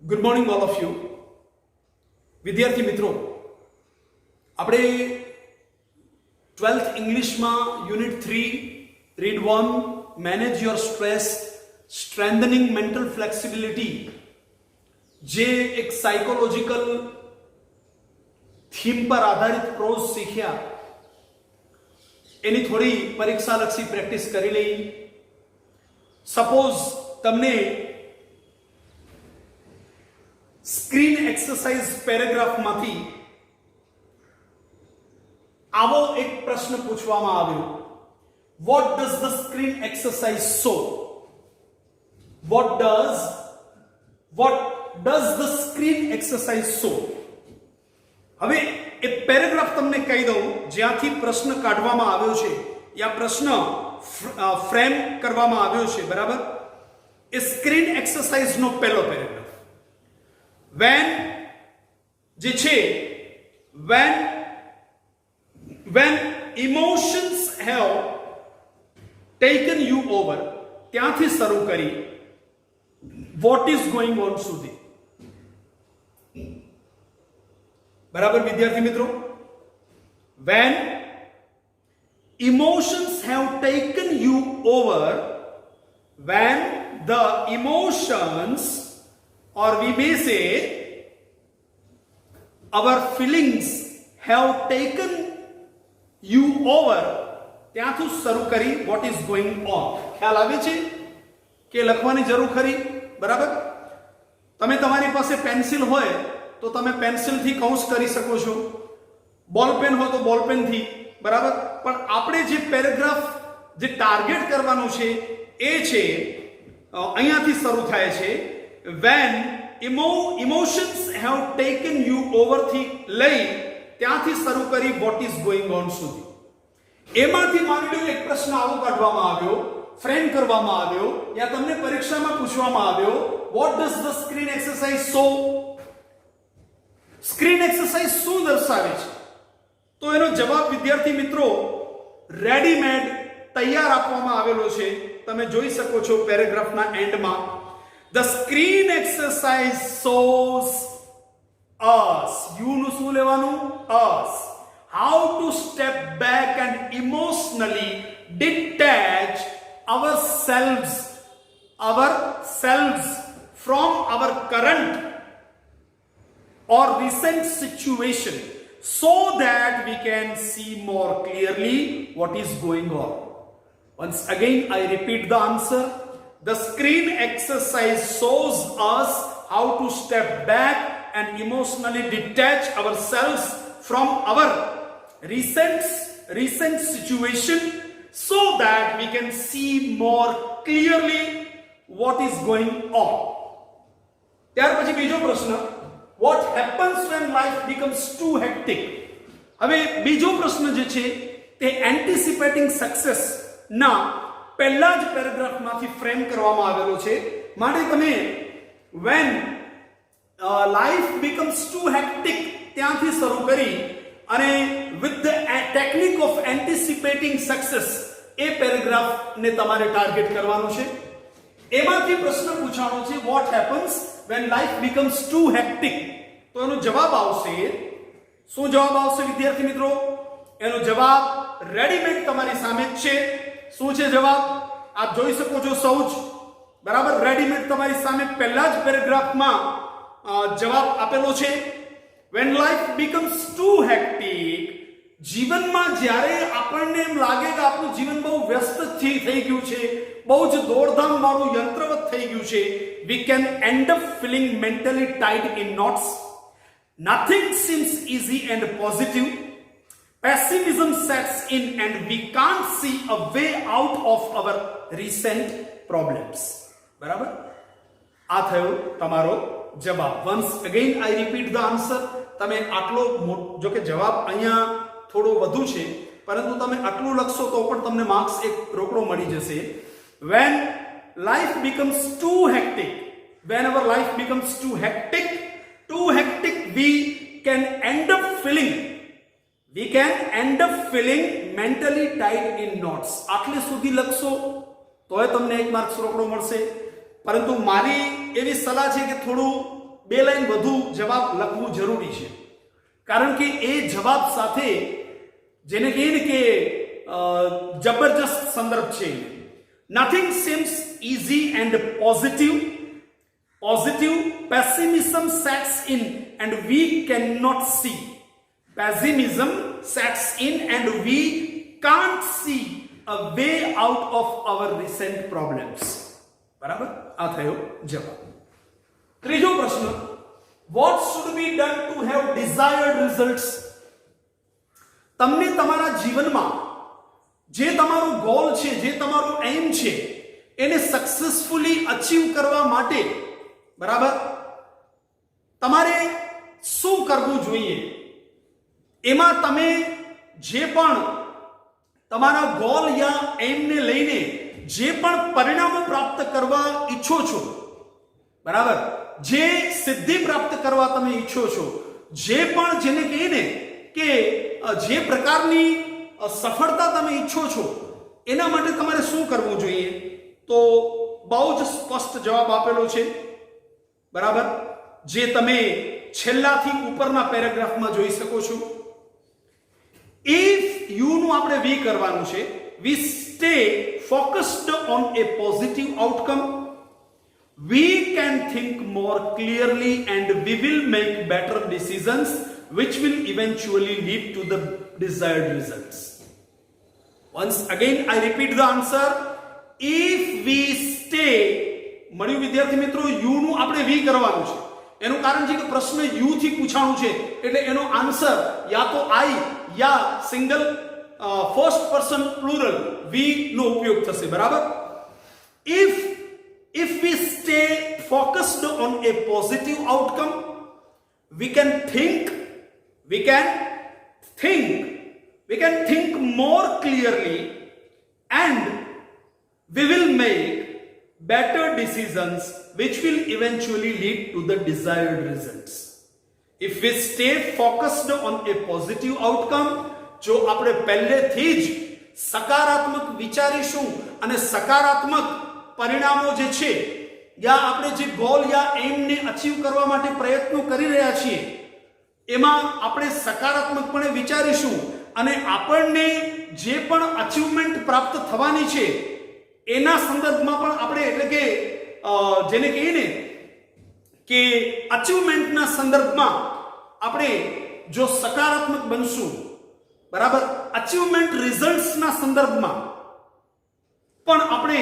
Good morning all of you. વિદ્યાર્થી મિત્રો, આપણે 12th ઇંગ્લિશમાં unit 3 read 1 manage your stress strengthening mental flexibility જે એક સાયકોલોજીકલ થીમ પર આધારિત પ્રોઝ શીખ્યા એની થોડી પરીક્ષાલક્ષી પ્રેક્ટિસ કરી લઈ. સપોઝ તમને સ્ક્રીન એક્સરસાઇઝ પેરેગ્રાફમાંથી આવો એક પ્રશ્ન પૂછવામાં આવ્યો, what does the screen exercise show? What does the screen exercise show? હવે એ પેરેગ્રાફ તમને કહી દઉં જ્યાંથી પ્રશ્ન કાઢવામાં આવ્યો છે યા પ્રશ્ન ફ્રેમ કરવામાં આવ્યો છે, બરાબર? એ સ્ક્રીન એક્સરસાઇઝનો પહેલો પેરેગ્રાફ. when જે છે when emotions have taken you over ત્યાંથી શરૂ કરી what is going on સુધી. બરાબર વિદ્યાર્થી મિત્રો? when emotions have taken you over, when the emotions, or we may say our feelings have taken you over, ત્યાંથી શરૂ કરી what is going on. ખ્યાલ આવે છે કે લખવાની જરૂર ખરી? બરાબર? તમે તમારી પાસે પેન્સિલ હોય તો તમે પેન્સિલથી કૌંસ કરી શકો છો, બોલ પેન હોય તો બોલ પેનથી, બરાબર? પણ આપણે જે પેરેગ્રાફ જે ટાર્ગેટ કરવાનું છે એ છે અહીંયાથી શરૂ થાય છે when emotions have taken you over થી લઈ ત્યાંથી શરૂ કરી what is going on સુધી. એમાંથી માની લો એક પ્રશ્ન આવો કાઢવામાં આવ્યો, ફ્રેમ કરવામાં આવ્યો, યા તમને પરીક્ષામાં પૂછવામાં આવ્યો, what does the screen exercise show? Screen exercise શું દર્શાવે છે? તો એનો જવાબ વિદ્યાર્થી મિત્રો રેડીમેડ તૈયાર આપવામાં આવેલો છે. તમે જોઈ શકો છો પેરેગ્રાફના એન્ડમાં. The screen exercise shows us, you નું શું લેવાનું? us, how to step back and emotionally detach ourselves from our current or recent situation so that we can see more clearly what is going on. Once again I repeat the answer. The screen exercise shows us how to step back and emotionally detach ourselves from our recent situation so that we can see more clearly what is going on. ત્યાર પછી બીજો પ્રશ્ન, what happens when life becomes too hectic? હવે બીજો પ્રશ્ન જે છે તે એન્ટિસિપેટિંગ સક્સેસ ના પહેલા જ પેરેગ્રાફમાંથી ફ્રેમ કરવામાં આવેલો છે. માટે તમે when life becomes too hectic ત્યાંથી શરૂ કરી અને with the technique of anticipating success એ પેરેગ્રાફને તમારે ટાર્ગેટ કરવાનું છે. એમાંથી પ્રશ્ન પૂછવાનો છે what happens when life becomes too hectic? તો એનો જવાબ આવશે, શું જવાબ આવશે વિદ્યાર્થી મિત્રો? એનો જવાબ રેડીમેડ તમારી સામે જ છે. શું છે જવાબ? આપ જોઈ શકો છો સૌ જ, બરાબર? રેડીમેડ તમારી સામે પહેલા જ પેરેગ્રાફમાં જવાબ આપેલો છે. when life becomes too hectic, જીવનમાં જ્યારે આપણને એમ લાગે કે આપણું જીવન બહુ વ્યસ્ત થઈ ગયું છે, બહુ જ દોડધામ વાળું યંત્રવત થઈ ગયું છે, we can end up feeling mentally tied in knots. Nothing seems easy and positive. Pessimism sets in and we can't see a way out of our recent problems. બરાબર? આ થયો તમારો જવાબ. once again I repeat the answer. તમે આટલો, જો કે જવાબ અહીંયા થોડો વધુ છે, પરંતુ તમે આટલું લખશો તો પણ તમને માર્ક્સ એક રોકડો મળી જશે. when life becomes too hectic, whenever life becomes too hectic we can end up feeling mentally tied in knots. આટલે સુધી લખશો તોય તમને એક માર્ક્સ રોકડો મળશે. પરંતુ મારી એવી સલાહ છે કે થોડું બે લાઈન વધુ જવાબ લખવું જરૂરી છે, કારણ કે એ જવાબ સાથે જેને કહીએ ને કે જબરજસ્ત સંદર્ભ છે. Nothing seems easy and positive pessimism sets in and we cannot see. Pessimism sets in and we can't see a way out of our recent problems. બરાબર, આ થયો જવાબ. ત્રીજો પ્રશ્ન, what should be done to have desired results? તમને તમારા જીવનમાં જે તમારું ગોલ છે, જે તમારું એમ છે, એને સક્સેસફુલી અચીવ કરવા માટે, બરાબર, તમારે શું કરવું જોઈએ? એમાં તમે જે પણ તમારા ગોલ યા એમને લઈને જે પણ પરિણામો પ્રાપ્ત કરવા ઈચ્છો છો, બરાબર, જે સિદ્ધિ પ્રાપ્ત કરવા તમે ઈચ્છો છો, જે પણ જેને કહીએ ને કે જે પ્રકારની સફળતા તમે ઈચ્છો છો, એના માટે તમારે શું કરવું જોઈએ? તો બહુ જ સ્પષ્ટ જવાબ આપેલો છે, બરાબર, જે તમે છેલ્લાથી ઉપરના પેરેગ્રાફમાં જોઈ શકો છો. ઇફ યુ નું આપણે વી કરવાનું છે. We stay focused on a positive outcome, we can think more clearly and we will make better decisions which will eventually lead to the desired results. Once again I repeat the answer. If we stay, મળ્યું વિદ્યાર્થી મિત્રો, you નું આપણે વી કરવાનું છે. એનું કારણ છે કે પ્રશ્ન યુ થી પૂછાણું છે, એટલે એનો આન્સર યા તો આઈ યા સિંગલ ફર્સ્ટ પર્સન પ્લુરલ વી નો ઉપયોગ થશે, બરાબર. If we stay focused on a positive outcome, we can think more clearly and we will make better decisions which will eventually lead to the desired results. If we stay focused on a positive outcome, જો આપણે પહેલેથી જ સકારાત્મક વિચારીશું અને સકારાત્મક પરિણામો જે છે યા આપણે જે ગોલ યા એમને અચીવ કરવા માટે પ્રયત્નો કરી રહ્યા છીએ એમાં આપણે સકારાત્મકપણે વિચારીશું અને આપણને જે પણ અચીવમેન્ટ પ્રાપ્ત થવાની છે એના સંદર્ભમાં પણ આપણે, એટલે કે જેને કહીએ ને કે અચીવમેન્ટના સંદર્ભમાં આપણે જો સકારાત્મક બનશું, બરાબર, અચીવમેન્ટ રિઝલ્ટ્સના સંદર્ભમાં પણ આપણે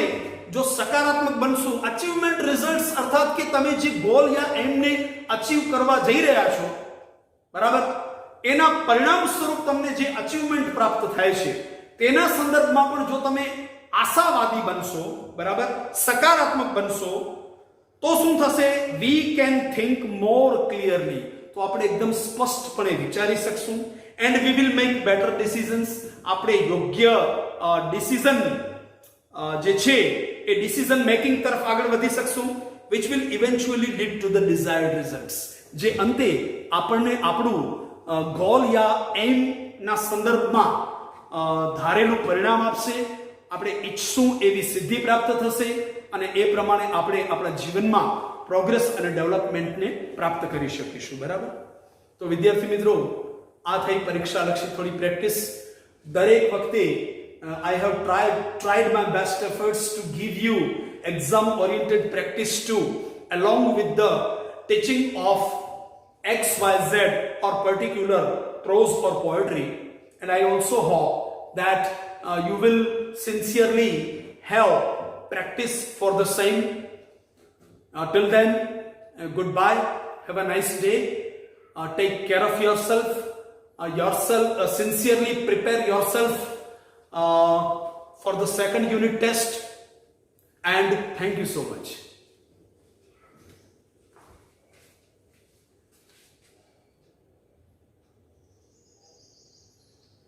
જો સકારાત્મક બનશું, અચીવમેન્ટ રિઝલ્ટ્સ અર્થાત કે તમે જે ગોલ યા એમને અચીવ કરવા જઈ રહ્યા છો, બરાબર, એના પરિણામ સ્વરૂપ તમને જે અચીવમેન્ટ પ્રાપ્ત થાય છે તેના સંદર્ભમાં પણ જો તમે આશાવાદી બનશો, બરાબર, સકારાત્મક બનશો, તો શું થશે? We can think more clearly, તો આપણે એકદમ સ્પષ્ટપણે વિચારી શકશું. And we will make better decisions, આપણે યોગ્ય ડિસિઝન જે છે એ ડિસિઝન મેકિંગ તરફ આગળ વધી શકશું, which will eventually lead to the desired results, જે અંતે આપણને આપણું ગોલ યા એમ ના સંદર્ભમાં ધારેલું પરિણામ આપશે. આપણે ઈચ્છશું એવી સિદ્ધિ પ્રાપ્ત થશે અને એ પ્રમાણે આપણે આપણા જીવનમાં પ્રોગ્રેસ અને ડેવલપમેન્ટને પ્રાપ્ત કરી શકીશું, બરાબર. તો વિદ્યાર્થી મિત્રો, આ થઈ પરીક્ષા લક્ષી થોડી પ્રેક્ટિસ. દરેક વખતે I have tried my best efforts to give you exam oriented practice too, along with the teaching of XYZ or particular prose or poetry, and I also hope that you will sincerely have practice for the same. Till then, goodbye, have a nice day, take care of yourself, sincerely prepare yourself for the second unit test, and thank you so much.